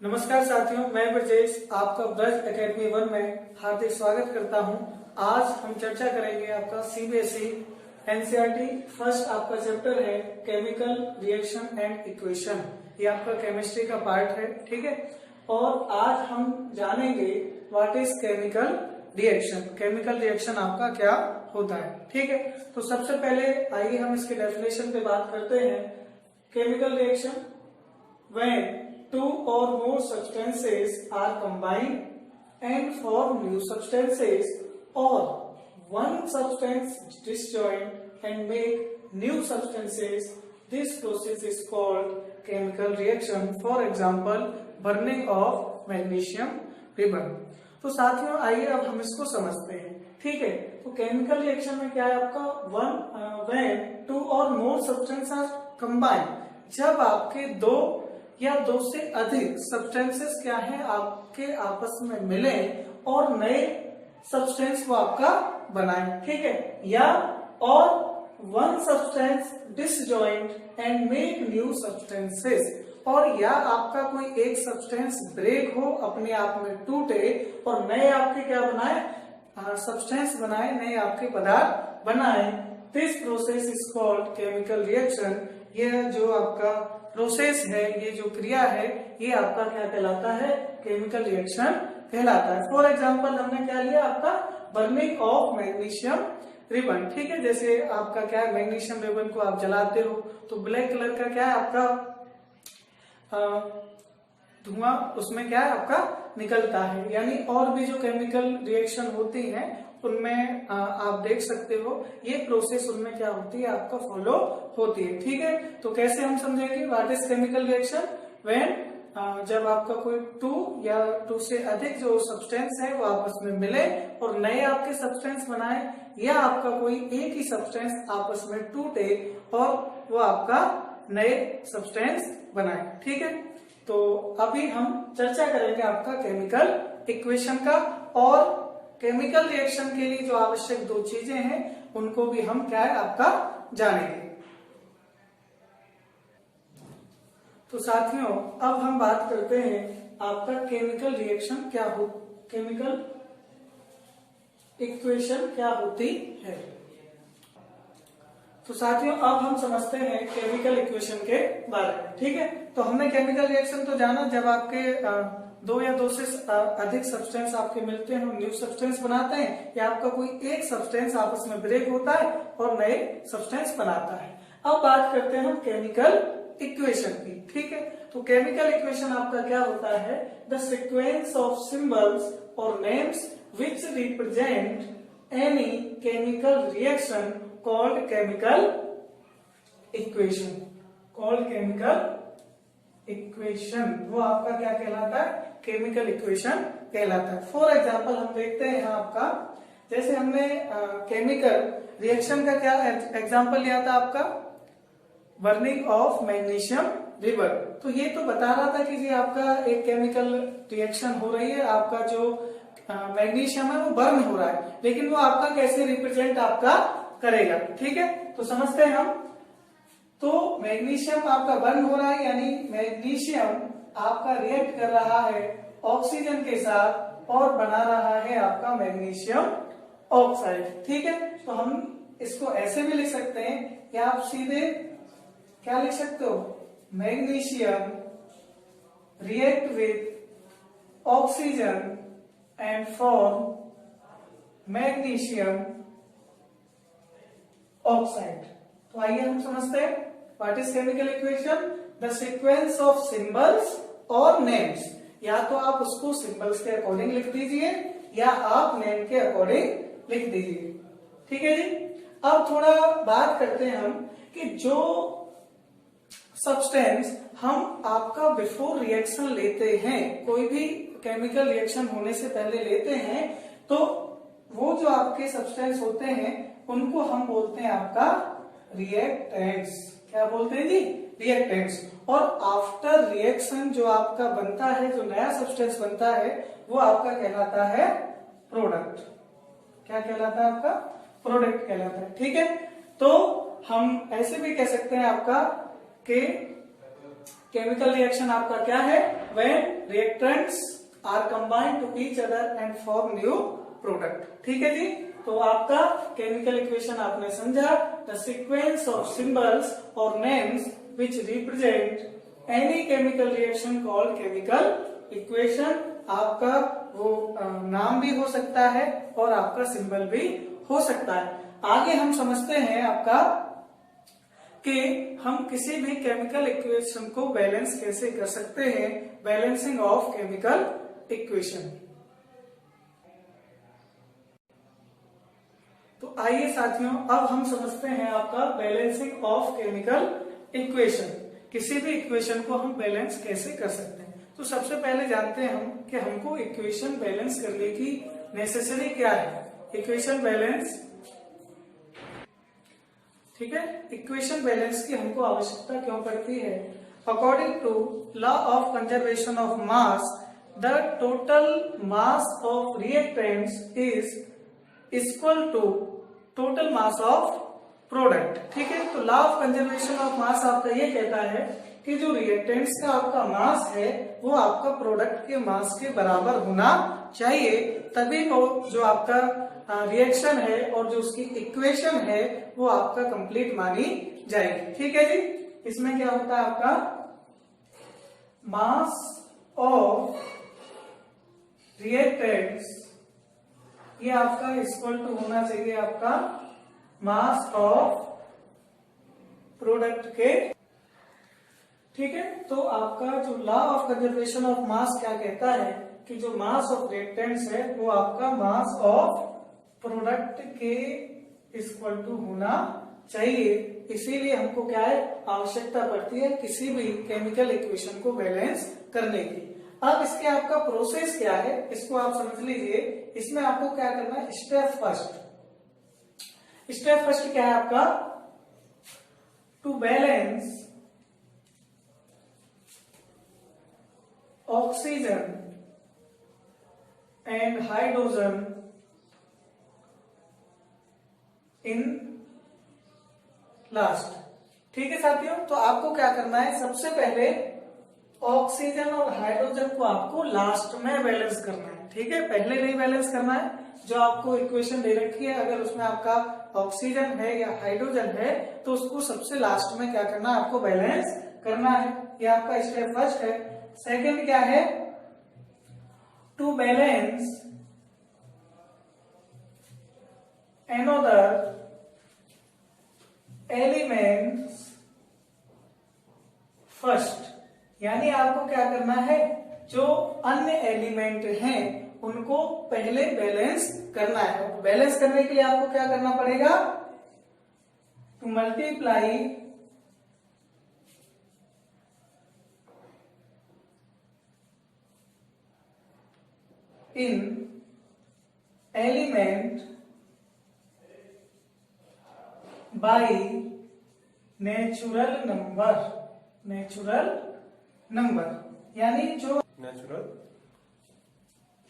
नमस्कार साथियों, मैं ब्रजेश आपका ब्रज एकेडमी 1 में हार्दिक स्वागत करता हूं। आज हम चर्चा करेंगे आपका सीबीएसई एनसीईआरटी फर्स्ट आपका चैप्टर है केमिकल रिएक्शन एंड इक्वेशन। ये आपका केमिस्ट्री का पार्ट है, ठीक है। और आज हम जानेंगे what is chemical reaction. Chemical reaction आपका क्या होता है, ठीक है। तो सबसे पहले आइए हम इसके डेफिनेशन पे बात करते हैं। Chemical reaction when two or more substances are combined and form new substances, or one substance disjoin and make new substances, this process is called chemical reaction. For example, burning of magnesium ribbon. तो साथियों आइए अब हम इसको समझते हैं, ठीक है। तो केमिकल रिएक्शन में क्या है आपका when two or more substances are combined, जब आपके दो या दो से अधिक सब्सटेंसेस क्या है आपके आपस में मिले और नए सब्सटेंस वो आपका बनाए, ठीक है। या और one substance disjoint and make new substances, और या आपका कोई एक सब्सटेंस ब्रेक हो, अपने आप में टूटे और नए आपके क्या बनाए, सब्सटेंस बनाए, नए आपके पदार्थ बनाए। This process is called chemical reaction. ये जो आपका प्रोसेस है, ये जो क्रिया है, ये आपका क्या कहलाता है, केमिकल रिएक्शन कहलाता है। फॉर एग्जांपल हमने क्या लिया आपका बर्निंग ऑफ मैग्नीशियम रिबन, ठीक है। जैसे आपका क्या है, मैग्नीशियम रिबन को आप जलाते हो तो ब्लैक कलर का क्या है आपका धुआं उसमें क्या है आपका निकलता है। यानी और भी जो केमिकल रिएक्शन होती हैं उनमें आप देख सकते हो ये प्रोसेस उनमें क्या होती है आपका फॉलो होती है, ठीक है। तो कैसे हम समझेंगे what is chemical reaction when जब आपका कोई टू या टू से अधिक जो सब्सटेंस है वो आपस में मिले और नए आपके सब्सटेंस बनाए, या आपका कोई एक ही सब्सटेंस आपस में टूटे और वो आपका नए सब्सटेंस बनाए, ठीक है। तो अभी हम चर्चा करेंगे आपका केमिकल इक्वेशन का, और केमिकल रिएक्शन के लिए जो आवश्यक दो चीजें हैं उनको भी हम क्या है आपका जानेंगे। तो साथियों अब हम बात करते हैं आपका केमिकल रिएक्शन क्या हो, केमिकल इक्वेशन क्या होती है। तो साथियों अब हम समझते हैं केमिकल इक्वेशन के बारे में, ठीक है। तो हमने केमिकल रिएक्शन तो जाना, जब आपके दो या दो से अधिक सब्सटेंस आपके मिलते हैं, न्यू सब्सटेंस बनाते हैं, या आपका कोई एक सब्सटेंस आपस में ब्रेक होता है और नए सब्सटेंस बनाता है। अब बात करते हैं हम केमिकल इक्वेशन की, ठीक है। तो केमिकल इक्वेशन आपका क्या होता है, द सीक्वेंस ऑफ सिंबल्स और names which represent any chemical reaction called chemical equation. Called chemical equation वो आपका क्या कहलाता है, केमिकल इक्वेशन कहलाता है। फॉर एग्जाम्पल हम देखते हैं यहाँ आपका, जैसे हमने केमिकल रिएक्शन का क्या एग्जाम्पल लिया था आपका बर्निंग ऑफ मैग्नीशियम रिबन। तो ये तो बता रहा था कि जी आपका एक केमिकल रिएक्शन हो रही है, आपका जो मैग्नीशियम है वो बर्न हो रहा है, लेकिन वो आपका कैसे रिप्रेजेंट आपका करेगा, ठीक है। तो समझते हैं हम। तो मैग्नीशियम आपका बर्न हो रहा है, यानी मैग्नीशियम आपका रिएक्ट कर रहा है ऑक्सीजन के साथ और बना रहा है आपका मैग्नीशियम ऑक्साइड, ठीक है। तो हम इसको ऐसे भी लिख सकते हैं, या आप सीधे क्या लिख सकते हो, magnesium react with oxygen and form magnesium oxide. तो आइए हम समझते हैं what is chemical equation, the sequence of symbols और नेम्स। या तो आप उसको सिंबल्स के अकॉर्डिंग लिख दीजिए या आप नेम के अकॉर्डिंग लिख दीजिए, ठीक है जी। अब थोड़ा बात करते हैं हम कि जो सब्सटेंस हम आपका बिफोर रिएक्शन लेते हैं, कोई भी केमिकल रिएक्शन होने से पहले लेते हैं, तो वो जो आपके सब्सटेंस होते हैं उनको हम बोलते हैं आपका रिएक्टेंट्स। क्या बोलते हैं जी, रिएक्टेंट्स। और आफ्टर रिएक्शन जो आपका बनता है, जो नया सब्सटेंस बनता है, वो आपका कहलाता है प्रोडक्ट। क्या कहलाता है आपका, प्रोडक्ट कहलाता है, ठीक है। तो हम ऐसे भी कह सकते हैं आपका कि केमिकल रिएक्शन आपका क्या है? When reactants are combined to each other and form new product. ठीक है जी। तो आपका केमिकल इक्वेशन आपने समझा, द सीक्वेंस ऑफ सिंबल्स और names which represent any chemical reaction called chemical equation. आपका वो नाम भी हो सकता है और आपका सिंबल भी हो सकता है। आगे हम समझते हैं आपका कि हम किसी भी केमिकल इक्वेशन को बैलेंस कैसे कर सकते हैं, बैलेंसिंग ऑफ केमिकल इक्वेशन। तो आइए साथियों, अब हम समझते हैं आपका बैलेंसिंग ऑफ केमिकल इक्वेशन। किसी भी इक्वेशन को हम बैलेंस कैसे कर सकते हैं। तो सबसे पहले जानते हैं हम कि हमको इक्वेशन बैलेंस करने की नेसेसरी क्या है। इक्वेशन बैलेंस, ठीक है, इक्वेशन बैलेंस की हमको आवश्यकता क्यों पड़ती है? According to law of conservation of mass, the total mass of reactants is equal to total mass of product. ठीक है। तो law of conservation of mass आपका ये कहता है कि जो रिएक्टेंट्स का आपका मास है वो आपका प्रोडक्ट के मास के बराबर होना चाहिए, तभी वो जो आपका रिएक्शन है और जो उसकी इक्वेशन है वो आपका कंप्लीट मानी जाएगी। ठीक है जी। इसमें क्या होता है आपका मास ऑफ रिएक्टेंट्स, ये आपका इक्वल टू होना चाहिए आपका मास ऑफ प्रोडक्ट के। ठीक है। तो आपका जो लॉ ऑफ कंजर्वेशन ऑफ मास क्या कहता है कि जो मास ऑफ रिएक्टेंट्स है वो आपका मास ऑफ प्रोडक्ट के इक्वल टू होना चाहिए। इसीलिए हमको क्या है, आवश्यकता पड़ती है किसी भी केमिकल इक्वेशन को बैलेंस करने की। अब इसके आपका प्रोसेस क्या है, इसको आप समझ लीजिए। इसमें आपको क्या करना है, स्टेप फर्स्ट क्या है आपका, to balance oxygen and hydrogen in last. ठीक है साथियों। तो आपको क्या करना है, सबसे पहले ऑक्सीजन और हाइड्रोजन को आपको लास्ट में बैलेंस करना है। ठीक है। पहले नहीं बैलेंस करना है। जो आपको इक्वेशन दे रखी है, अगर उसमें आपका ऑक्सीजन है या हाइड्रोजन है तो उसको सबसे लास्ट में क्या करना है, आपको बैलेंस करना है। ये आपका स्टेप फर्स्ट है। सेकंड क्या है, to balance another elements first. यानी आपको क्या करना है, जो अन्य एलिमेंट हैं उनको पहले बैलेंस करना है। बैलेंस करने के लिए आपको क्या करना पड़ेगा, to multiply in element by natural number यानी जो नेचुरल।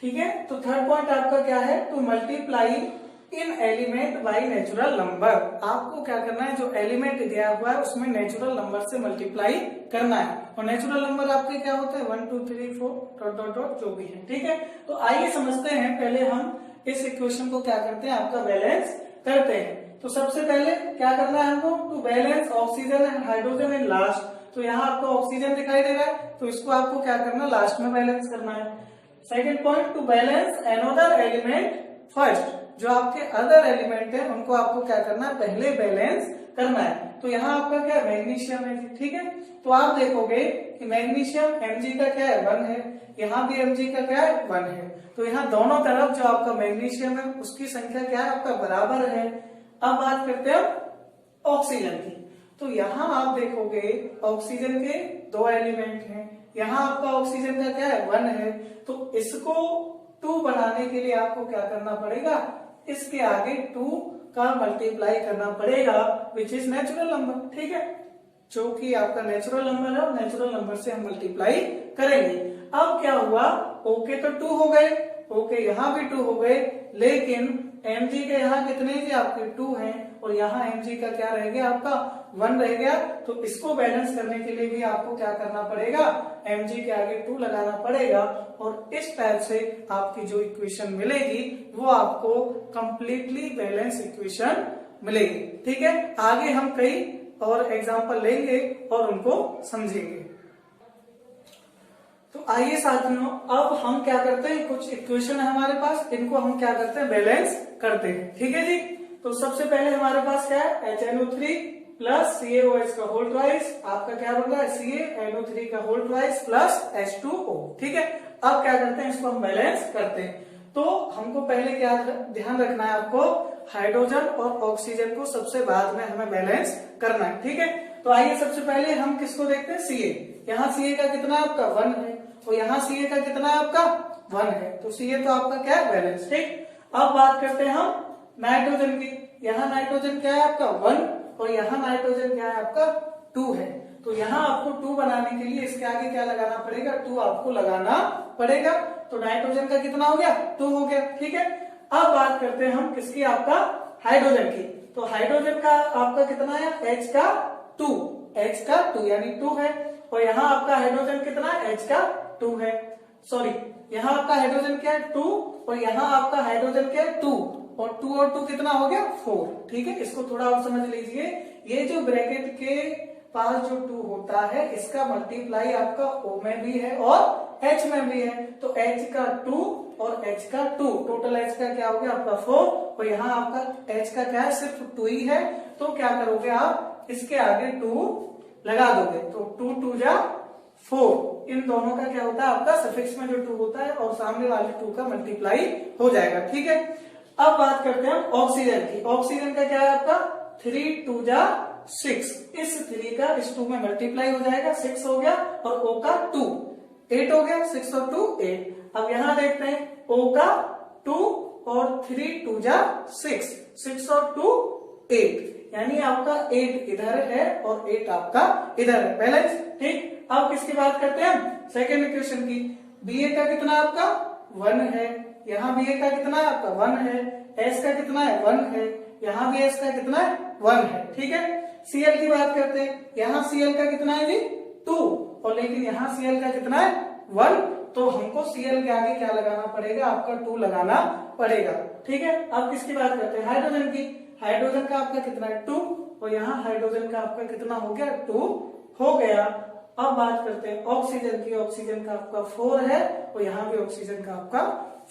ठीक है। तो थर्ड पॉइंट आपका क्या है, to multiply in element by natural number. आपको क्या करना है, जो एलिमेंट दिया हुआ है उसमें नेचुरल नंबर से मल्टीप्लाई करना है। और नेचुरल नंबर आपके क्या होते हैं, 1 2 3 4 डॉट डॉट डॉट जो भी है। ठीक है। तो आइए समझते हैं, पहले हम इस इक्वेशन को क्या करते हैं, आपका बैलेंस करते हैं। तो सबसे पहले क्या करना है हमको, to balance oxygen and hydrogen in last. तो यहाँ आपको ऑक्सीजन दिखाई दे रहा है, तो इसको आपको क्या करना, लास्ट में बैलेंस करना है। Second point, to balance another element first. जो आपके अदर एलिमेंट है उनको आपको क्या करना है, पहले बैलेंस करना है। तो यहाँ आपका क्या, मैग्नीशियम है। ठीक है। तो आप देखोगे कि मैग्नीशियम Mg का क्या है, 1 है। यहाँ भी Mg का क्या है, 1 है। तो यहाँ दोनों तरफ जो आपका मैग्नीशियम है उसकी संख्या क्या है, आपका बराबर है। अब बात करते हैं ऑक्सीजन की। तो यहाँ आप देखोगे ऑक्सीजन के 2 एलिमेंट हैं, यहाँ आपका ऑक्सीजन का क्या है, 1 है। तो इसको 2 बनाने के लिए आपको क्या करना पड़ेगा, इसके आगे 2 का मल्टीप्लाई करना पड़ेगा, विच इज नेचुरल नंबर। ठीक है। जो कि आपका नेचुरल नंबर है, और नेचुरल नंबर से हम मल्टीप्लाई करेंगे। अब क्या हुआ, ओके तो 2 हो गए, ओके यहाँ भी 2 हो गए, लेकिन Mg के यहाँ कितने थे, आपके 2 हैं, और यहाँ Mg का क्या रह गया आपका 1 रह गया। तो इसको बैलेंस करने के लिए भी आपको क्या करना पड़ेगा, Mg के आगे 2 लगाना पड़ेगा और इस टाइप से आपकी जो इक्वेशन मिलेगी वो आपको कंप्लीटली बैलेंस इक्वेशन मिलेगी। ठीक है, आगे हम कई और एग्जाम्पल लेंगे और उनको समझेंगे। तो आइए साथियों, अब हम क्या करते हैं, कुछ इक्वेशन है हमारे पास, इनको हम क्या करते हैं, बैलेंस करते हैं। ठीक है जी। तो सबसे पहले हमारे पास क्या है, HNO3 प्लस CaOH का होल ट्वाइस, आपका क्या बन रहा है CaNO3 का होल ट्वाइस प्लस H2O। ठीक है, अब क्या करते हैं, इसको हम बैलेंस करते हैं। तो हमको पहले क्या ध्यान रखना है, आपको हाइड्रोजन और ऑक्सीजन को सबसे बाद में हमें बैलेंस करना है। ठीक है, तो आइए सबसे पहले हम किसको देखते हैं, Ca। यहाँ Ca का कितना है आपका 1 है और यहाँ Ca का कितना है आपका 1 है, तो Ca तो आपका क्या है बैलेंस। ठीक, अब बात करते हैं हम नाइट्रोजन की। यहाँ नाइट्रोजन क्या है आपका 1 और यहाँ नाइट्रोजन क्या है आपका 2 है। तो यहाँ आपको 2 बनाने के लिए इसके आगे क्या लगाना पड़ेगा, 2 आपको लगाना पड़ेगा। तो नाइट्रोजन का कितना हो गया, 2 हो गया। ठीक है, अब बात करते हैं हम किसकी, आपका हाइड्रोजन की। तो हाइड्रोजन का आपका कितना है, H का 2 यानी 2 है और यहाँ आपका हाइड्रोजन कितना है, H का 2 है। सॉरी, यहाँ आपका हाइड्रोजन क्या है 2 और यहाँ आपका हाइड्रोजन क्या है 2 और 2 और 2 कितना हो गया 4। ठीक है, इसको थोड़ा और समझ लीजिए, ये जो ब्रैकेट के पास जो 2 होता है इसका मल्टीप्लाई आपका O में भी है और H में भी है। तो H का 2 और H का 2, टोटल H का क्या हो गया आपका 4 और यहाँ आपका H का क्या है सिर्फ 2 ही है। तो क्या करोगे आप, इसके आगे 2 लगा दोगे, तो 2 2 जा 4, इन दोनों का क्या होता है आपका सफिक्स में जो 2 होता है और सामने वाले 2 का मल्टीप्लाई हो जाएगा। ठीक है, अब बात करते हैं ऑक्सीजन की। ऑक्सीजन का क्या है आपका 3 2 जा 6, इस 3 का इस 2 में मल्टीप्लाई हो जाएगा, 6 हो गया और O का 2 8 हो गया, 6 और 2 8। अब यहां देखते हैं O का 2 और 3 2 जा 6 और 2 8, यानी आपका 8 इधर है और 8 आपका इधर है, बैलेंस। ठीक, अब किसकी बात करते हैं हम, सेकेंड इक्वेशन की। Ba का कितना आपका 1 है, यहाँ Ba का कितना है आपका 1 है, S का कितना है 1 है, यहाँ भी S का कितना है 1 है। ठीक है, Cl की बात करते हैं, यहाँ Cl का कितना है जी 2 और लेकिन यहाँ Cl का कितना है 1, तो हमको Cl के आगे क्या लगाना पड़ेगा, आपका 2 लगाना पड़ेगा। ठीक है, अब किसकी बात करते हैं, हाइड्रोजन की। हाइड्रोजन का आपका कितना है 2 और यहाँ हाइड्रोजन का आपका कितना हो गया 2 हो गया। अब बात करते हैं ऑक्सीजन की। ऑक्सीजन का आपका 4 है और यहाँ भी ऑक्सीजन का आपका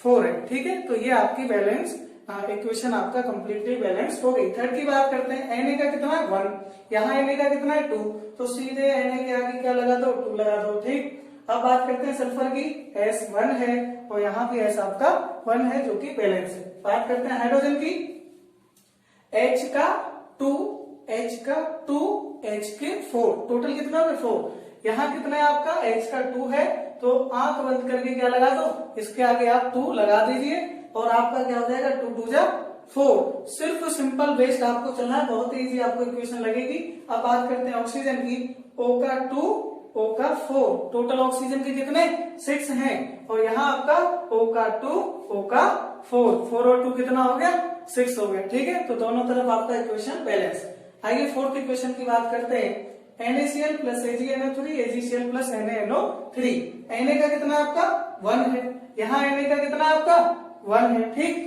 4 है। ठीक है, तो ये आपकी बैलेंस इक्वेशन आपका कंप्लीटली बैलेंस हो गई। थर्ड की बात करते हैं, Na का कितना है 1, यहाँ Na का कितना है 2, तो सीधे Na के आगे क्या लगा दो 2 लगा दो। ठीक, अब बात करते हैं सल्फर की। S 1 है और यहाँ भी S आपका 1 है जो कि बैलेंस है। बात करते हैं हाइड्रोजन की। H का 2 H का 2 H के 4, टोटल कितना है 4। यहाँ कितना है आपका H का 2 है, तो आंख बंद करके क्या लगा दो, इसके आगे आप 2 लगा दीजिए और आपका क्या हो जाएगा 2 2 जा 4। सिर्फ सिंपल बेस्ड आपको चलना है, बहुत इजी आपको इक्वेशन लगेगी। अब बात करते हैं ऑक्सीजन की। O का 2 O का 4, टोटल ऑक्सीजन के कितने 6 हैं और यहाँ आपका O का 2 O का 4 और 2 कितना हो गया 6 हो गया। ठीक है, तो दोनों तरफ आपका इक्वेशन बैलेंस। आइए फोर्थ इक्वेशन की बात करते हैं। NaCl plus AgNO3 AgCl plus NaNO3। Na का कितना आपका 1 है, यहाँ Na का कितना आपका 1 है। ठीक,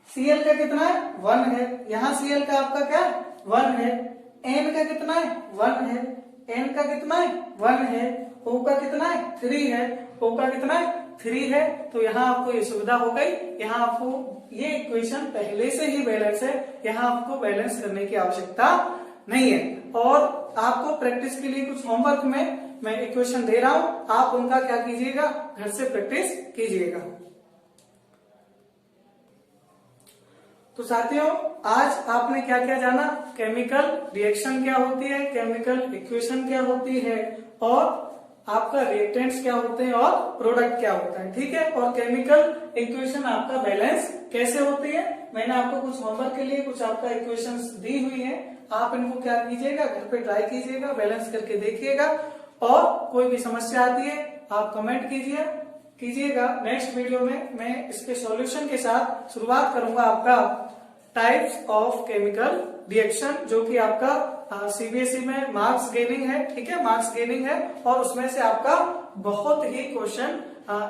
Cl का कितना है 1 है, यहाँ Cl का आपका क्या 1 है। N का कितना है 1 है, N का कितना है 1 है, O का कितना है 3 है, O का कितना है 3 है। तो यहाँ आपको ये सुविधा हो गई, यहाँ आपको ये इक्वेशन पहले से ही बैलेंस है, यहाँ आपको बैलेंस करने की आवश्यकता नहीं है। और आपको प्रैक्टिस के लिए कुछ होमवर्क में मैं इक्वेशन दे रहा हूं, आप उनका क्या कीजिएगा, घर से प्रैक्टिस कीजिएगा। तो साथियों, आज आपने क्या क्या जाना, केमिकल रिएक्शन क्या होती है, केमिकल इक्वेशन क्या होती है और आपका रिएक्टेंट्स क्या होते हैं और प्रोडक्ट क्या होता है। ठीक है, और केमिकल इक्वेशन आपका बैलेंस कैसे होती है। मैंने आपको कुछ होमवर्क के लिए कुछ आपका इक्वेशंस दी हुई है, आप इनको क्या कीजिएगा, घर पे ट्राई कीजिएगा, बैलेंस करके देखिएगा और कोई भी समस्या आती है आप कमेंट कीजिएगा। नेक्स्ट वीडियो में मैं इसके सॉल्यूशन के साथ शुरुआत करूंगा आपका टाइप्स ऑफ केमिकल रिएक्शन, जो कि आपका सीबीएसई में मार्क्स गेनिंग है, ठीक है, मार्क्स गेनिंग है, और उसमें से आपका बहुत ही क्वेश्चन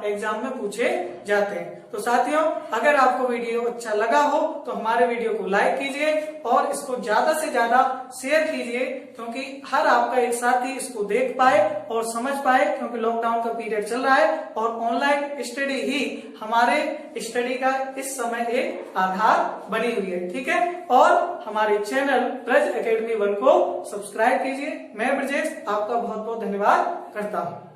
एग्जाम में पूछे जाते हैं। तो साथियों, अगर आपको वीडियो अच्छा लगा हो तो हमारे वीडियो को लाइक कीजिए और इसको ज्यादा से ज्यादा शेयर कीजिए, क्योंकि हर आपका एक साथी इसको देख पाए और समझ पाए, क्योंकि लॉकडाउन का पीरियड चल रहा है और ऑनलाइन स्टडी ही हमारे स्टडी का इस समय एक आधार बनी हुई है, ठीक है। और हमारे चैनल ब्रज एकेडमी 1 को सब्सक्राइब कीजिए। मैं ब्रजेश आपका बहुत बहुत धन्यवाद करता हूँ।